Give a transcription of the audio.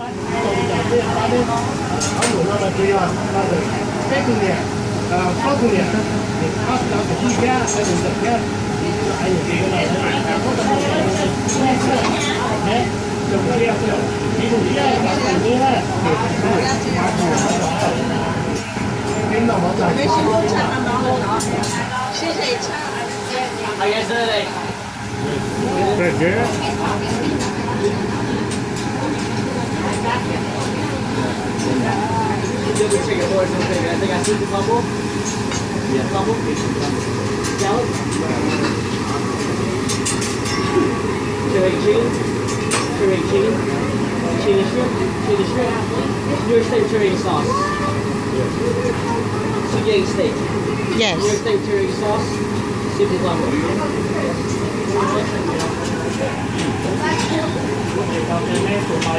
没行动菜还蛮好的，谢谢菜。还有是嘞。对对。Double chicken horse and thing. I think I super combo. Yeah, combo. Scallop. Curry chicken. Curry chicken. Chili shrimp. Chili shrimp. New York steak curry sauce. Spaghetti steak. New York Yes. steak curry sauce. Super combo.